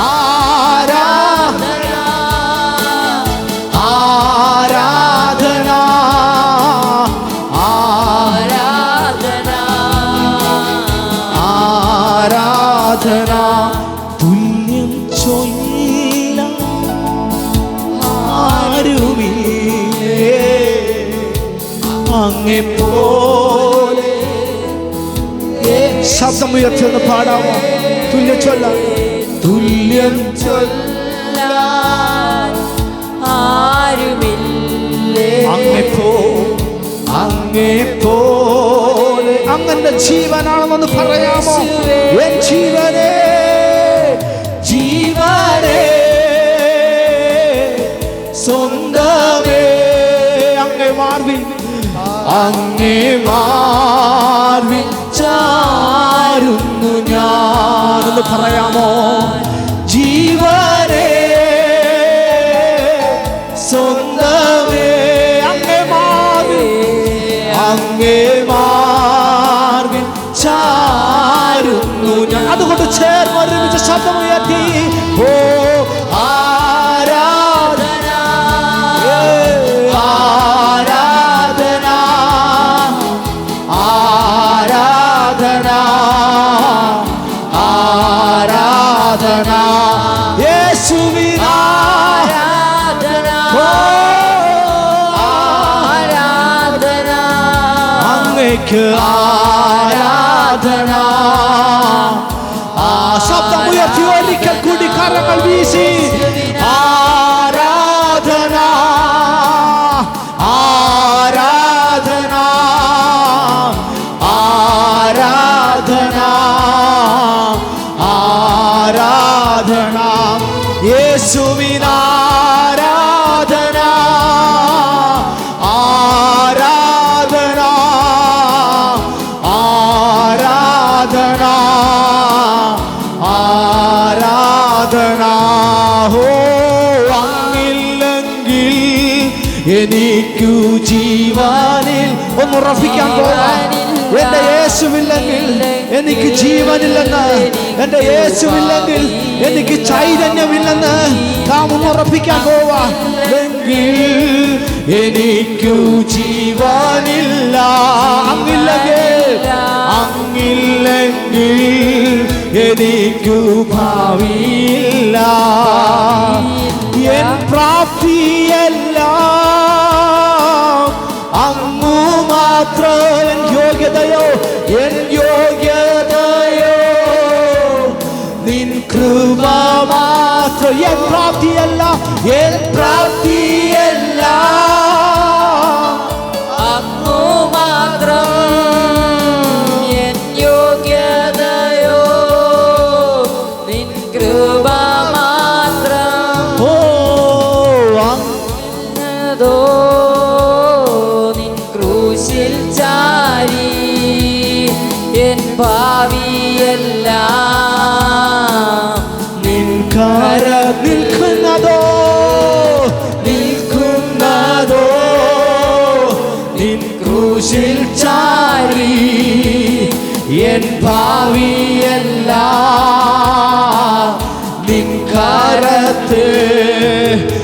ആരാധന, ആരാധന, ആരാധന, ആരാധന. തുല്യം ചൊല്ലാം ആരുമില്ലേ അങ്ങെപ്പോലെ. ശബ്ദമുയർത്തിയൊന്ന് പാടാമോ? തുല്യം ചൊല്ലാം. തുല്യം ചൊല്ലാൻ ആരുമില്ലേ അങ്ങെപ്പോലെ. അങ്ങന്റെ ജീവനാണെന്നൊന്ന് പറയാമോ? എൻ ജീവനേ, ജീവനേ, സ്വന്തമേ, അങ്ങേ മാർവിൽ, അങ്ങേ മാർവിൽ ചാരുന്നു ഞാനെന്ന് പറയാമോ? ജീവനേ, സ്വന്തമേ, അങ്ങേ മാർവിൽ, അങ്ങേ മാർവിൽ ചാരുന്നു ഞാൻ. അതുകൊണ്ട് ചേർന്ന് ഒരുമിച്ച് ശബ്ദമുയർത്തി ഓ ആരാധന, ആരാധന, ആരാധന, ആരാധന യേശുവിൻ ആരാധന, ആരാധന, അങ്ങേക്ക് ആരാധന. ശബ്ദമുയർത്തി ഒരിക്കൽ കൂടി കരങ്ങൾ വീശി ആരാധന, ആരാധന, ആരാധന, ആരാധന യേശുവിൻ ആരാധന, ആരാധന, ആരാധന, ആരാധന. ഓ അങ്ങില്ലെങ്കിൽ എനിക്കു ജീവനിൽ. ഒന്ന് ഉറപ്പിക്കാൻ പോകാം. എന്റെ യേശുവില്ലെങ്കിൽ എനിക്ക് ജീവനില്ലെന്ന്, എന്റെ യേശുവില്ലെങ്കിൽ എനിക്ക് ചൈതന്യമില്ലെന്ന് നാം ഒന്ന് ഉറപ്പിക്കാൻ പോവാ. എങ്കിൽ എനിക്കു ജീവനില്ല. അങ്ങില്ലെങ്കിൽ, അങ്ങില്ലെങ്കിൽ എനിക്കു ഭാവിയില്ല. എൻ പ്രാപ്തിയെല്ലാം അങ്ങു മാത്രം. എൻ യോഗ്യതയോ, എൻ യോഗ്യതയോ നിൻ കൃപ മാത്രം. എൻ പ്രാപ്തിയല്ല, എൻ പ്രാപ്തിയല്ല അങ്ങു മാത്രം. എൻ യോഗ്യതയോ നിൻ കൃപ മാത്രം. ഓ അങ്ങതോ നിൻ ക്രൂശിൽ ചാരി എൻ ഭാവിയെല്ലാം നിൻ കര നിൽക്കുന്നതോ, നിൽക്കുന്നതോ നിൻ ക്രൂശിൽ ചാരി എൻ ഭാവിയെല്ലാം നിൻ കരത്ത്.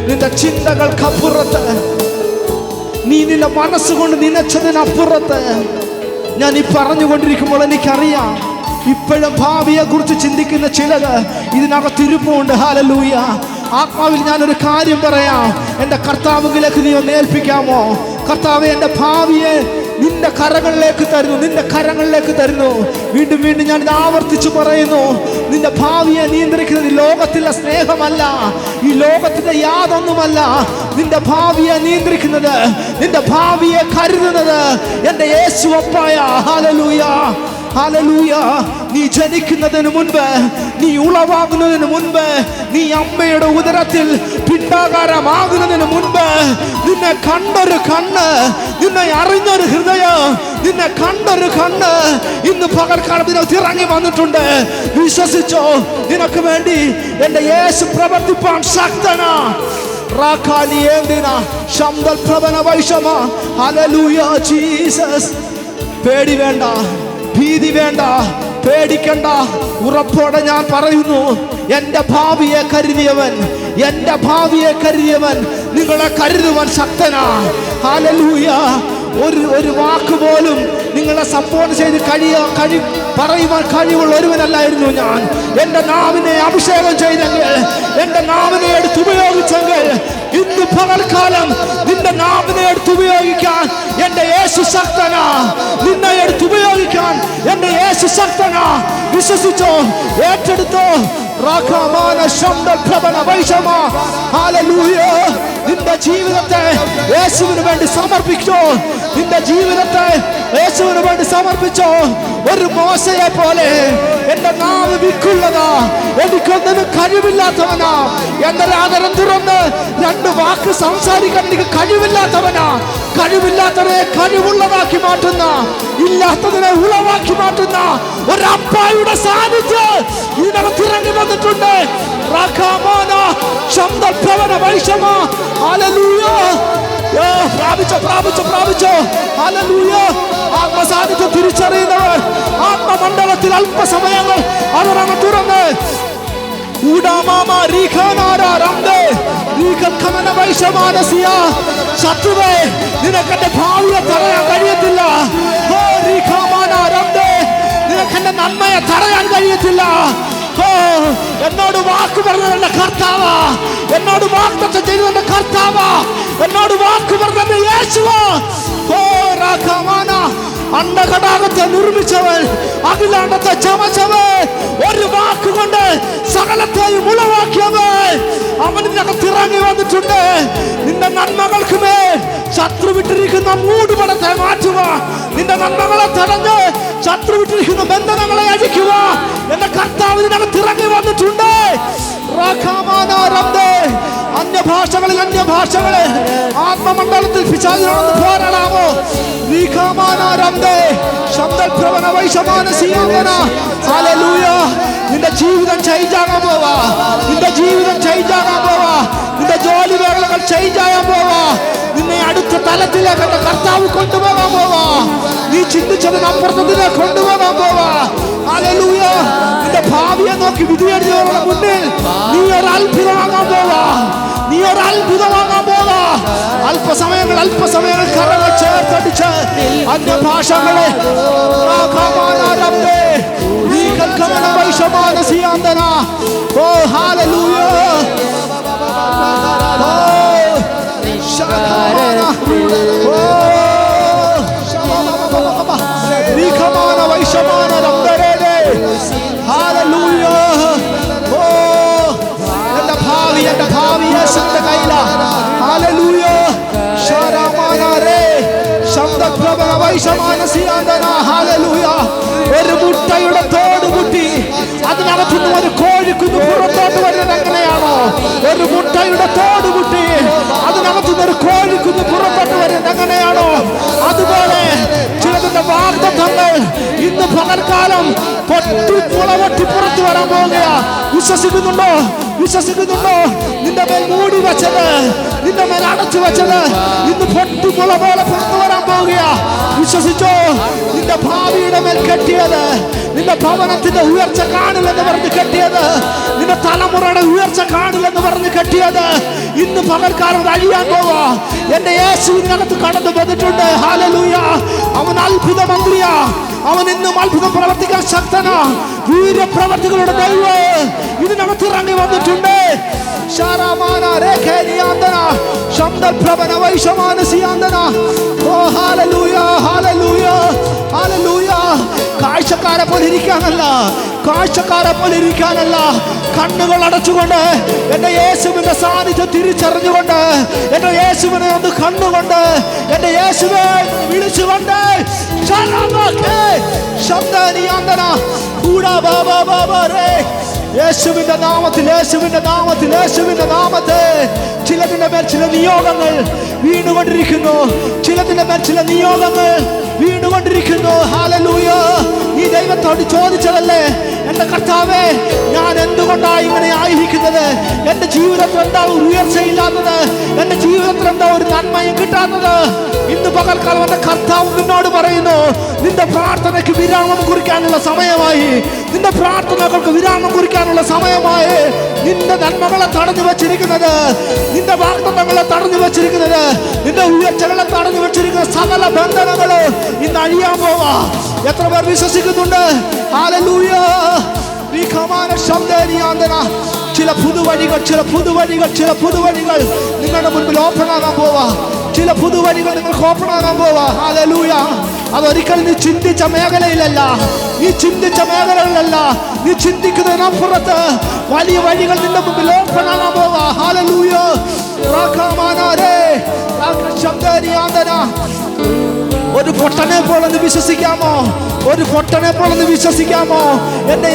നിന്റെ ചിന്തകൾക്കപ്പുറത്ത്, നീ നിന്റെ മനസ്സുകൊണ്ട് നനച്ചതിനപ്പുറത്ത് ഞാൻ ഈ പറഞ്ഞുകൊണ്ടിരിക്കുമ്പോൾ എനിക്കറിയാം ഇപ്പോഴും ഭാവിയെ കുറിച്ച് ചിന്തിക്കുന്ന ചിലത് ഇതിനകത്തിരുപ്പുണ്ട്. ഹല്ലേലൂയ. ആത്മാവിൽ ഞാനൊരു കാര്യം പറയാം. എൻ്റെ കർത്താവിലേക്ക് നീ ഒന്ന് ഏൽപ്പിക്കാമോ? കർത്താവേ, എൻ്റെ ഭാവിയെ നിന്റെ കരങ്ങളിലേക്ക് തരുന്നു, നിന്റെ കരങ്ങളിലേക്ക് തരുന്നു. വീണ്ടും വീണ്ടും ഞാൻ ഇത് ആവർത്തിച്ചു പറയുന്നു. നിന്റെ ഭാവിയെ നിയന്ത്രിക്കുന്നത് ഈ ലോകത്തിലെ സ്നേഹമല്ല, ഈ ലോകത്തിന്റെ യാതൊന്നുമല്ല. നിന്റെ ഭാവിയെ നിയന്ത്രിക്കുന്നത്, നിന്റെ ഭാവിയെ കരുതുന്നത് എൻ്റെ യേശുവപ്പായ. Hallelujah, hallelujah. നീ ജനിക്കുന്നതിന് മുൻപ്, നീ ഉളവാകുന്നതിന് മുൻപ്, നീ അമ്മയുടെ ഉദരത്തിൽ പിണ്ടാകാരമാകുന്നതിന് മുൻപ് നിന്നെ കണ്ടൊരു കണ്ണ്, നിന്നെ അറിഞ്ഞൊരു ഹൃദയം, നിന്നെ കണ്ടൊരു കണ്ണ് ഇന്ന് പകൽക്കാലം നിനക്ക് ഇറങ്ങി വന്നിട്ടുണ്ട്. വിശ്വസിച്ചോ, നിനക്ക് വേണ്ടി എന്റെ യേശു പ്രവർത്തിപ്പാൻ ശക്തനാ. പേടി വേണ്ട, ഭീതി വേണ്ട, പേടിക്കണ്ട. ഉറപ്പോടെ ഞാൻ പറയുന്നു, എന്റെ ഭാവിയെ കരുതിയവൻ, എന്റെ ഭാവിയെ കരുതിയവൻ നിങ്ങളെ കരുതുവാൻ ശക്തനാ. ഹല്ലേലൂയ. ഒരു വാക്ക് പോലും നിങ്ങളെ സപ്പോർട്ട് ചെയ്ത് പറയുവാൻ കഴിവുള്ള ഒരുവനല്ലായിരുന്നു ഞാൻ. എന്റെ നാവിനെ അഭിഷേകം ചെയ്തെങ്കിൽ, എന്റെ നാവിനെ എടുത്തുപയോഗിച്ചെങ്കിൽ, ഇന്ന് പകൽക്കാലം നിന്റെ നാവിനെ എടുത്തുപയോഗിക്കാൻ എന്റെ യേശു ശക്തനാ. നിന്നെ എടുത്തുപയോഗിക്കാൻ എന്റെ യേശു ശക്തനാ. വിശ്വസിച്ചോ, ഏറ്റെടുത്തോ. നിന്റെ ജീവിതത്തെ യേശുവിന് വേണ്ടി സമർപ്പിച്ചോ. നിന്റെ ജീവിതത്തെ യേശുവിന് വേണ്ടി സമർപ്പിച്ചോ. ഒരു മോശയെ പോലെ എന്റെ നാവ് വിക്കുള്ളതാ, എനിക്കൊന്നിനും കഴിവില്ലാത്തവനാ. എന്റെ ആദരം തുറന്ന് രണ്ട് വാക്ക് സംസാരിക്കാൻ എനിക്ക് കഴിവില്ലാത്തവനാ. കഴിവില്ലാത്തവനെ കഴിവുള്ളതാക്കി മാറ്റുന്ന, ഇല്ലാത്തതിനെ ഉളവാക്കി മാറ്റുന്ന ഒരപ്പായുടെ സാന്നിധ്യം ഇതിനകത്ത് ഇറങ്ങി വന്നിട്ടുണ്ട്. ആത്മസാന്നിധ്യം തിരിച്ചറിയുന്നവർ ആത്മമണ്ഡലത്തിൽ അല്പസമയങ്ങൾ അവരങ്ങ് തുറന്ന് ശത്രുവേ, നിനക്കെന്റെ ഭാവിയെ തടയാൻ കഴിയത്തില്ല. നിനക്കെന്റെ നന്മയെ തടയാൻ കഴിയത്തില്ല. എന്നോട് വാക്ക് പറഞ്ഞവന്റെ കർത്താവാ, എന്നോട് വാഗ്ദത്തം ചെയ്തവന്റെ കർത്താവാ, എന്നോട് വാക്ക് പറഞ്ഞവന്റെ യേശുവാ. അണ്ടഘടാകത്തെ നിർമ്മിച്ചവൻ, അഖിലാണ്ടത്തെ ചമച്ചവൻ, ഒരു വാക്കുകൊണ്ട് സകലത്തെയും ഉളവാക്കിയവൻ അവൻ ഇതിനകത്ത് ഇറങ്ങി വന്നിട്ടുണ്ട്. നിന്റെ നന്മകൾക്ക് മേൽ ശത്രു വിട്ടിരിക്കുന്ന മൂടുപടത്തെ മാറ്റുക. നിന്റെ നന്മകളെ തടഞ്ഞ് ശത്രു വിട്ടിരിക്കുന്ന ബന്ധനങ്ങളെ അഴിക്കുക. എന്റെ കർത്താവ് ഇതിനകത്ത് ഇറങ്ങി വന്നിട്ടുണ്ട്. അന്യഭാഷകളിൽ ആത്മമണ്ഡലത്തിൽ പിശാചിനോട് പോരാടാമോ? നിന്റെ ജീവിതം ചേഞ്ച് ആകാൻ പോവാ. നിന്റെ ജീവിതം ചേഞ്ച് ആകാൻ പോവാ. നിന്റെ ജോലി മേഖലകൾ ചേഞ്ച് ആകാൻ പോവാ. നിന്നെ അടുത്ത തലത്തിലേക്ക് എന്റെ കർത്താവ് കൊണ്ടുപോകാൻ പോവാ. നീ ചിന്തിച്ചതിനപ്പുറത്ത് നിന്നെ കൊണ്ടുപോകാൻ പോവാ. ഹല്ലേലൂയ. നിന്റെ ഭാവിയെ നോക്കി വിധിയെഴുതിയവരുടെ മുന്നിൽ നീ ഒരു അത്ഭുതമാകാൻ പോവാ. നീ ഒരു അത്ഭുതമാകാൻ പോവാ. അല്പസമയങ്ങൾ കരങ്ങൾ ചേർത്തടിച്ച് അന്യഭാഷകളെ എന്റെ ഭാവി യേശുവിന്റെ കയ്യിലാ. ഹല്ലേലൂയ. ഒരു മുട്ടയുടെ തോട് മുട്ടി അതിനകത്തുനിന്ന് ഒരു കോഴിക്കുഞ്ഞ് പുറത്തോട്ട് വരുന്നത് എങ്ങനെയാണോ? ഒരു മുട്ടയുടെ തോട് മുട്ടി അതിനകത്തുനിന്ന് ഒരു കോഴിക്കുഞ്ഞ് പുറത്തോട്ട് വരുന്നത് എങ്ങനെയാണോ? അതുപോലെ ചിലതിന്റെ വാഗ്ദത്തങ്ങൾ ഇന്ന് പകൽക്കാലം പൊട്ടി പുറത്തു വരാൻ പോകുകയാ. വിശ്വസിക്കുന്നുണ്ടോ? വിശ്വസിക്കുന്നുണ്ടോ? നിന്റെ മേൽ മൂടി വെച്ചത്, നിന്റെ മേൽ അടച്ചു വെച്ചത് ഇന്ന് പൊട്ടിമുള പോലെ പുറത്തു വരാൻ പോവുകയാ. വിശ്വസിച്ചോ? നിന്റെ ഭാവിയുടെ മേൽ കെട്ടിയത്, നിന്റെ ഭവനത്തിന്റെ ഉയർച്ച കാണില്ലെന്ന് പറഞ്ഞ് കെട്ടിയത്, നിന്റെ തലമുറയുടെ ഉയർച്ച കാണില്ലെന്ന് പറഞ്ഞ് കെട്ടിയത് ഇന്ന് പകൽക്കാലം അഴിയാൻ പോവാ. എന്റെ യേശുവിനകത്ത് കടന്നു വന്നിട്ടുണ്ട്. ഹല്ലേലൂയ. അവൻ അത്ഭുത മന്ത്രിയാ. അവൻ ഇന്നും അത്ഭുതം പ്രവർത്തിക്കാൻ ശക്തനാ. വീര്യപ്രവർത്തികളുടെ ദൈവം ഇതിനകത്ത് ഇറങ്ങി വന്നിട്ടുണ്ട്. കാഴ്ചക്കാരെ പോലെ ഇരിക്കാനല്ല, കാഴ്ചക്കാരെ പോലെ ഇരിക്കാനല്ല, കണ്ണുകൾ അടച്ചുകൊണ്ട് എന്റെ യേശുവിന്റെ സാന്നിധ്യം തിരിച്ചറിഞ്ഞുകൊണ്ട്, എന്റെ യേശുവിനെ ഒന്ന് കണ്ണുകൊണ്ട്, എന്റെ യേശുവെ വിളിച്ചുകൊണ്ട് യേശുവിന്റെ നാമത്തിൽ, യേശുവിന്റെ നാമത്തിൽ, യേശുവിന്റെ നാമത്തിൽ ചിലതിന്റെ മേൽ ചില നിയോഗങ്ങൾ വീണുകൊണ്ടിരിക്കുന്നു. ചിലതിന്റെ മേൽ ചില നിയോഗങ്ങൾ വീണുകൊണ്ടിരിക്കുന്നു. ഹല്ലേലൂയ. ഈ ദൈവത്തോട് ചോദിച്ചതല്ലേ, എന്റെ കർത്താവേ, ഞാൻ എന്തുകൊണ്ടാണ് ഇങ്ങനെ ആയിരിക്കുന്നത്? എന്റെ ജീവിതത്തിൽ എന്താ ഒരു ഉയർച്ചയില്ലാത്തത്? എന്റെ ജീവിതത്തിൽ എന്താ ഒരു നന്മയും കിട്ടാത്തത്? ഇന്ന് പകൽക്കാലം എന്റെ കർത്താവ് നിന്നോട് പറയുന്നു, നിന്റെ പ്രാർത്ഥനയ്ക്ക് വിരാമം കുറിക്കാനുള്ള സമയമായി. നിന്റെ പ്രാർത്ഥനകൾക്ക് വിരാമം കുറിക്കാനുള്ള സമയമായി. നിന്റെ നന്മകളെ തടഞ്ഞു വെച്ചിരിക്കുന്നത്, നിന്റെ വാഗ്ദത്തങ്ങളെ തടഞ്ഞു വെച്ചിരിക്കുന്നത്, നിന്റെ ഉയർച്ചകളെ തടഞ്ഞു വെച്ചിരിക്കുന്ന സകല ബന്ധനങ്ങള് ഇന്ന് അഴിയാൻ പോവാ. എത്ര പേർ വിശ്വസിക്കുന്നുണ്ട്? ഹല്ലേലൂയ. ചില പുതുവഴികൾ, ചില പുതുവഴികൾ, ചില പുതുവഴികൾ നിങ്ങളുടെ മുൻപിൽ ഓപ്പൺ ആകാൻ പോവാ. ചില പുതുവഴികൾ നിങ്ങൾക്ക് ഓപ്പൺ ആകാൻ പോവാ. ഹല്ലേലൂയ. അതൊരിക്കലും നീ ചിന്തിച്ച മേഖലയിലല്ല, നീ ചിന്തിച്ച മേഖലകളിലല്ല, നീ ചിന്തിക്കുന്നതിനപ്പുറത്ത് വലിയ വഴികൾ നിന്റെ മുമ്പിൽ ഓപ്പൺ ആകാൻ പോവാ. ഹല്ലേലൂയ. ഒരു പൊട്ടനെ പോലൊന്ന് വിശ്വസിക്കാമോ? ഒരു പൊട്ടനെ പോലൊന്ന് വിശ്വസിക്കാമോ? എൻ്റെ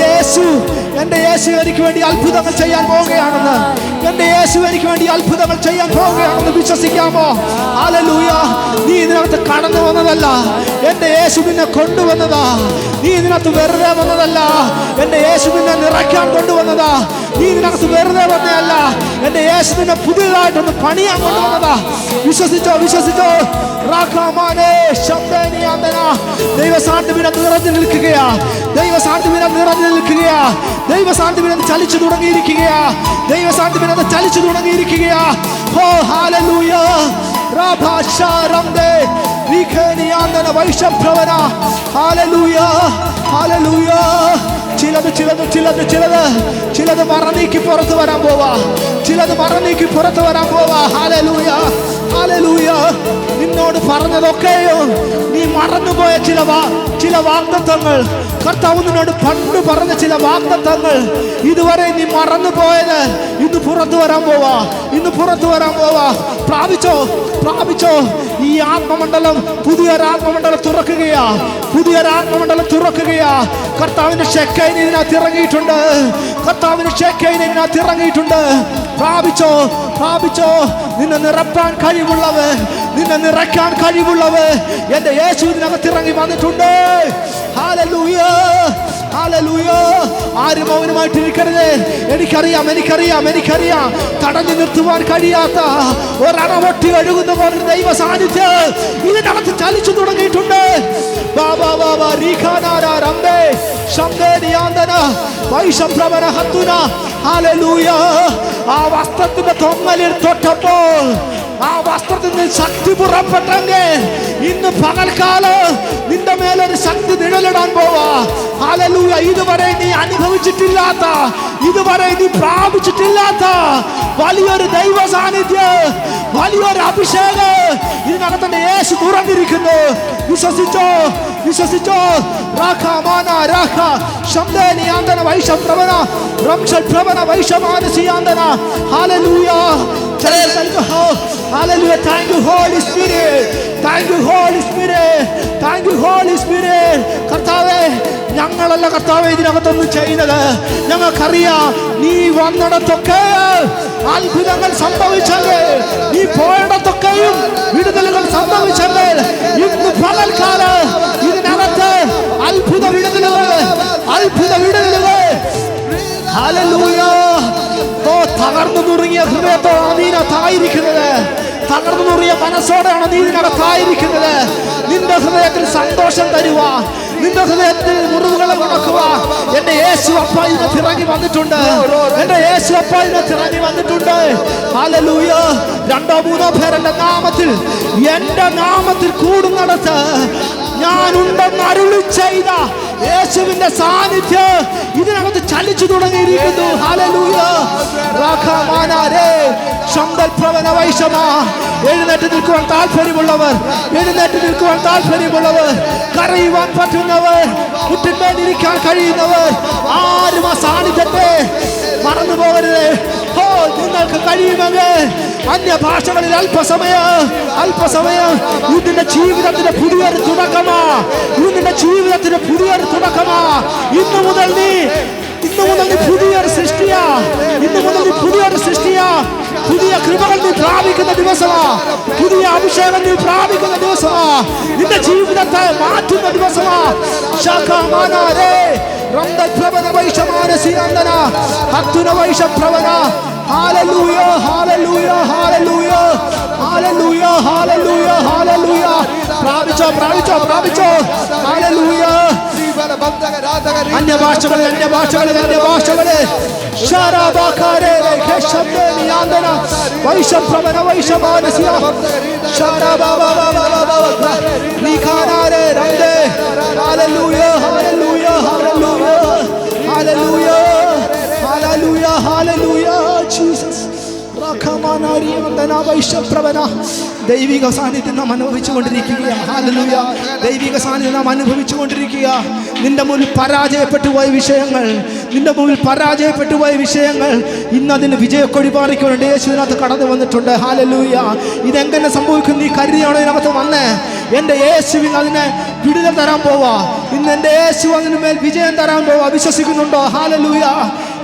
യേശു എനിക്ക് വേണ്ടി അത്ഭുതങ്ങൾ ചെയ്യാൻ പോവുകയാണെന്ന്, എൻ്റെ യേശു എനിക്ക് വേണ്ടി അത്ഭുതങ്ങൾ ചെയ്യാൻ പോവുകയാണെന്ന് വിശ്വസിക്കാമോ? ഹല്ലേലൂയ. നീ ഇതിനകത്ത് കടന്നു വന്നതല്ല, എൻ്റെ യേശു നിന്നെ കൊണ്ടുവന്നതാ. നീ ഇതിനകത്ത് വെറുതെ വന്നതല്ല, എൻ്റെ യേശു നിന്നെ നിറയ്ക്കാൻ കൊണ്ടുവന്നതാ. നീ ഇതിനകത്ത് വെറുതെ വന്നതല്ല, എൻ്റെ യേശു നിന്നെ പുതിയതായിട്ടൊന്ന് പണിയാൻ കൊണ്ടുവന്നതാ. വിശ്വസിച്ചോ, വിശ്വസിച്ചോ. ദൈവസാന്നിധ്യം നിറഞ്ഞു നിൽക്കുകയാ, ദൈവസാന്നിധ്യം നിറഞ്ഞു നിൽക്കുകയാ, ദൈവസാന്നിധ്യം ചലിച്ചു തുടങ്ങിയിരിക്കുകയാ, ദൈവസാന്നിധ്യം ചലിച്ചു തുടങ്ങിയിരിക്കുകയാ. ഓ ഹല്ലേലൂയ. ചിലത് മറന്നീക്കി പുറത്തു വരാൻ പോവാ, ചിലത് മറന്നീക്കി പുറത്തു വരാൻ പോവാ. Hallelujah, hallelujah. നിന്നോട് പറഞ്ഞതൊക്കെയോ നീ മറന്നുപോയ ചില വാഗ്ദത്തങ്ങൾ, കർത്താവ് നിന്നോട് പണ്ട് പറഞ്ഞ ചില വാഗ്ദത്തങ്ങൾ ഇതുവരെ നീ മറന്നുപോയത് ഇന്ന് പുറത്തു വരാൻ പോവാ, ഇന്ന് പുറത്തു വരാൻ പോവാ. പ്രാപിച്ചോ, പ്രാപിച്ചോ. ഈ ആത്മമണ്ഡലം പുതിയൊരാത്മമണ്ഡലം തുറക്കുകയാ, പുതിയൊരാത്മമണ്ഡലം തുറക്കുകയാ. കർത്താവിന്റെ ഷെക്കൈൻ ഇതിനകത്ത് ഇറങ്ങിയിട്ടുണ്ട്, കർത്താവിന്റെ ഷെക്കൈൻ ഇതിനകത്ത് ഇറങ്ങിയിട്ടുണ്ട്. പ്രാപിച്ചോ, പ്രാപിച്ചോ. നിന്നെ നിറപ്പാൻ കഴിവുള്ളവൻ, നിന്നെ നിറയ്ക്കാൻ കഴിവുള്ളവൻ എൻ്റെ യേശു ഇതിനകത്ത് ഇറങ്ങി വന്നിട്ടുണ്ട്. Hallelujah, hallelujah. ആരും മൗനമായിട്ടിരിക്കരുത്. എനിക്കറിയാം, എനിക്കറിയാം, എനിക്കറിയാം. തടഞ്ഞു നിർത്തുവാൻ കഴിയാത്ത ഒരണവൊട്ടി ഒഴുകുന്ന പോലെ ദൈവ സാന്നിധ്യം ഇതിനകത്ത് ചലിച്ചു തുടങ്ങിയിട്ടുണ്ട്. ആ വസ്ത്രത്തിന്റെ തൊങ്ങലിൽ തൊട്ടപ്പോൾ, ആ വസ്ത്രത്തിൽ നിന്ന് ശക്തി പുറപ്പെട്ടെങ്കിൽ ഇന്ന് പകൽക്കാലം നിന്റെ മേലൊരു ശക്തി നിഴലിടാൻ പോവാ. ഹല്ലേലൂയ. ഇതുവരെ നീ അനുഭവിച്ചിട്ടില്ലാത്ത, ഇതുവരെ നീ പ്രാപിച്ചിട്ടില്ലാത്ത വലിയൊരു ദൈവ സാന്നിധ്യം, വലിയൊരു അഭിഷേകം ഇതിനകത്തിന്റെ യേശു തുറന്നിരിക്കുന്നു. വിശ്വസിച്ചോ, വിശ്വസിച്ചോ. Hallelujah. Thank you, Holy Spirit. Thank you, Holy Spirit. Thank you, Holy Spirit. കർത്താവേ, ഞങ്ങളല്ല കർത്താവേ ഇതിനകത്തൊന്നും ചെയ്യുന്നത്. ഞങ്ങൾക്കറിയാം നീ വന്നിടത്തൊക്കെ അത്ഭുതങ്ങൾ സംഭവിച്ചെങ്കിൽ, നീ പോയിടത്തൊക്കെയും വിടുതലുകൾ സംഭവിച്ചെങ്കിൽ ഇന്ന് പകൽക്കാലം ഇതിനകത്ത് അത്ഭുത വിടുതലുകൾ, അത്ഭുത വിടുതലുകൾ. ഹല്ലേലൂയ. ഓ, തകർന്നു തുടങ്ങിയ ഹൃദയത്തോടാണ് നീ ഇതിനകത്തായിരിക്കുന്നത്, തകർന്നു തുടങ്ങിയ മനസ്സോടെയാണ് നീ ഇതിനകത്തായിരിക്കുന്നത്. നിന്റെ ഹൃദയത്തിൽ സന്തോഷം തരുക, നിന്റെ ഹൃദയത്തിൽ മുറിവുകളെ ഉണക്കുക. എന്റെ യേശു അപ്പ ഇതിനകത്ത് ഇറങ്ങി വന്നിട്ടുണ്ട്, എന്റെ യേശു അപ്പ ഇതിനകത്ത് ഇറങ്ങി വന്നിട്ടുണ്ട്. ഹല്ലേലൂയ. 2-3 പേർ എന്റെ നാമത്തിൽ കൂടുന്നിടത്ത് ഞാനുണ്ടെന്ന് അരുളി ചെയ്ത യേശുവിന്റെ സാന്നിധ്യം ഇതിനകത്ത് ചലിച്ചു തുടങ്ങിയിരിക്കുന്നു. ഹല്ലേലൂയ. എഴുന്നേറ്റ് നിൽക്കുവാൻ താല്പര്യമുള്ളവർ, എഴുന്നേറ്റ് നിൽക്കുവാൻ താല്പര്യമുള്ളവർ, കരയുവാൻ പറ്റുന്നവർ, മുട്ടിന്മേലിരിക്കാൻ കഴിയുന്നവർ ആരും ആ സാന്നിധ്യത്തെ മറന്നു പോകരുത്. ഓ, നിങ്ങൾക്ക് കഴിയുമെങ്കിൽ അന്യഭാഷകളിൽ അല്പസമയം ഇതിന്റെ ജീവിതത്തിന്റെ പുതിയൊരു തുടക്കമാ, ഇതിന്റെ ജീവിതത്തിന്റെ പുതിയൊരു തുടക്കമാ. ഇന്നു മുതൽ മുതൽ നീ പുതിയൊരു സൃഷ്ടിയാ. ഇന്ന് മുതൽ നീ പുതിയൊരു സൃഷ്ടിയാ. പുതിയ കൃപകൾ നീ പ്രാപിക്കുന്ന ദിവസമാ. പുതിയ അഭിഷേകം നീ പ്രാപിക്കുന്ന ദിവസമാ. നിന്റെ ജീവിതത്തെ മാറ്റുന്ന ദിവസമാ. ശാഖാമാനാരേ റംദപ്രവന വൈഷമാനസിനന്ദന ഹത്തുന വൈഷപ്രവന. ഹല്ലേലൂയ ഹല്ലേലൂയ ഹല്ലേലൂയ ഹല്ലേലൂയ ഹല്ലേലൂയ ഹല്ലേലൂയ. പ്രാപിച്ചോ പ്രാപിച്ചോ പ്രാപിച്ചോ. ഹല്ലേലൂയ. അന്യഭാഷകളെ അന്യഭാഷകളെ അന്യഭാഷകളെ ശാരാബാകാരേ ഖേശബ്ദേ നിയാന്തന വൈഷപ്രവന വൈഷമാനസിയ ശാരാബാബാബാബാബാ നിഖാനാരേ റംദേ. ഹല്ലേലൂയ ഹല്ലേലൂയ ഹല്ലേലൂയ ഹല്ലേലൂയ ഹല്ലേലൂയ ഹല്ലേലൂയ ജീസസ്. ദൈവിക സാന്നിധ്യം നാം അനുഭവിച്ചുകൊണ്ടിരിക്കുകയാണ്. ഹല്ലേലൂയ. ദൈവിക സാന്നിധ്യം നാം അനുഭവിച്ചുകൊണ്ടിരിക്കുക. നിന്റെ മുന്നിൽ പരാജയപ്പെട്ടു പോയ വിഷയങ്ങൾ, നിന്റെ മുന്നിൽ പരാജയപ്പെട്ടു പോയ വിഷയങ്ങൾ ഇന്നതിന് വിജയക്കൊടി പാറിക്കൊണ്ട് യേശുവിനകത്ത് കടന്നു വന്നിട്ടുണ്ട്. ഹല്ലേലൂയ. ഇതെങ്ങനെ സംഭവിക്കും നീ കരുതിയാണോ ഇതിനകത്ത് വന്നേ? എൻ്റെ യേശുവിന് അതിനെ വിടുതൽ തരാൻ പോവാ. ഇന്ന് എൻ്റെ യേശു അതിന് മേൽ വിജയം തരാൻ പോവാ. വിശ്വസിക്കുന്നുണ്ടോ? ഹല്ലേലൂയ.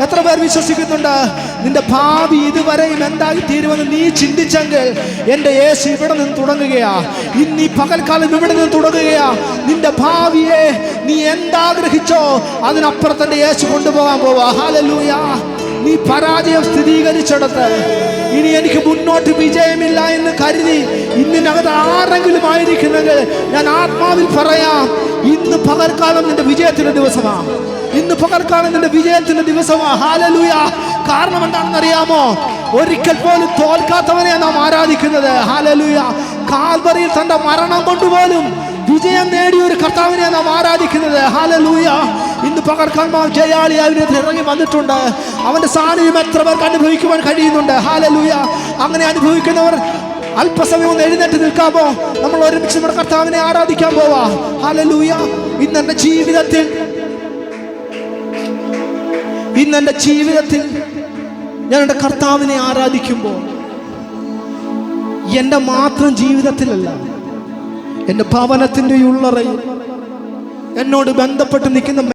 എത്ര പേർ വിശ്വസിക്കുന്നുണ്ട്? നിന്റെ ഭാവി ഇതുവരെയും എന്തായി തീരുമെന്ന് നീ ചിന്തിച്ചെങ്കിൽ എൻ്റെ യേശു ഇവിടെ നിന്ന് തുടങ്ങുകയാ. ഇന്ന് ഈ പകൽക്കാലം ഇവിടെ നിന്ന് തുടങ്ങുകയാ. നിന്റെ ഭാവിയെ നീ എന്താഗ്രഹിച്ചോ അതിനപ്പുറത്ത് എൻ്റെ യേശു കൊണ്ടുപോകാൻ പോവാ. ഹല്ലേലൂയ. നീ പരാജയം സ്ഥിരീകരിച്ചെടുത്ത് ഇനി എനിക്ക് മുന്നോട്ട് വിജയമില്ല എന്ന് കരുതി ഇന്നിനകത്ത് ആരെങ്കിലും ആയിരിക്കുന്നെങ്കിൽ ഞാൻ ആത്മാവിൽ പറയാം, ഇന്ന് പകൽക്കാലം നിന്റെ വിജയത്തിന്റെ ദിവസമാണ്. ഇന്ന് പകൽക്കാലം നിന്റെ വിജയത്തിന്റെ ദിവസമാണ്. ഹല്ലേലൂയ. കാരണം എന്താണെന്ന് അറിയാമോ? ഒരിക്കൽ പോലും തോൽക്കാത്തവനെ നാം ആരാധിക്കുന്നത്. ഹല്ലേലൂയ. കാൽവറിയിൽ തന്റെ മരണം കൊണ്ടുപോലും വിജയം നേടിയ ഒരു കർത്താവിനെ നാം ആരാധിക്കുന്നത്. ഹല്ലേലൂയ. ഇന്ന് പകർക്കാൽ ജയാളി അതിനകത്ത് ഇറങ്ങി വന്നിട്ടുണ്ട്. അവന്റെ സാന്നിധ്യം എത്ര പേർക്ക് അനുഭവിക്കുവാൻ കഴിയുന്നുണ്ട്? ഹല്ലേലൂയ. അങ്ങനെ അനുഭവിക്കുന്നവർ അല്പസമയം ഒന്ന് എഴുന്നേറ്റ് നിൽക്കാമോ? നമ്മൾ ഒരുമിച്ച് നമ്മുടെ കർത്താവിനെ ആരാധിക്കാൻ പോവാ. ഹല്ലേലൂയ. ഇന്ന് എൻ്റെ ജീവിതത്തിൽ ഞാൻ എൻ്റെ കർത്താവിനെ ആരാധിക്കുമ്പോൾ എൻ്റെ മാത്രം ജീവിതത്തിലല്ല, എൻ്റെ ഭവനത്തിൻ്റെ ഉള്ളറയിൽ എന്നോട് ബന്ധപ്പെട്ട് നിൽക്കുന്ന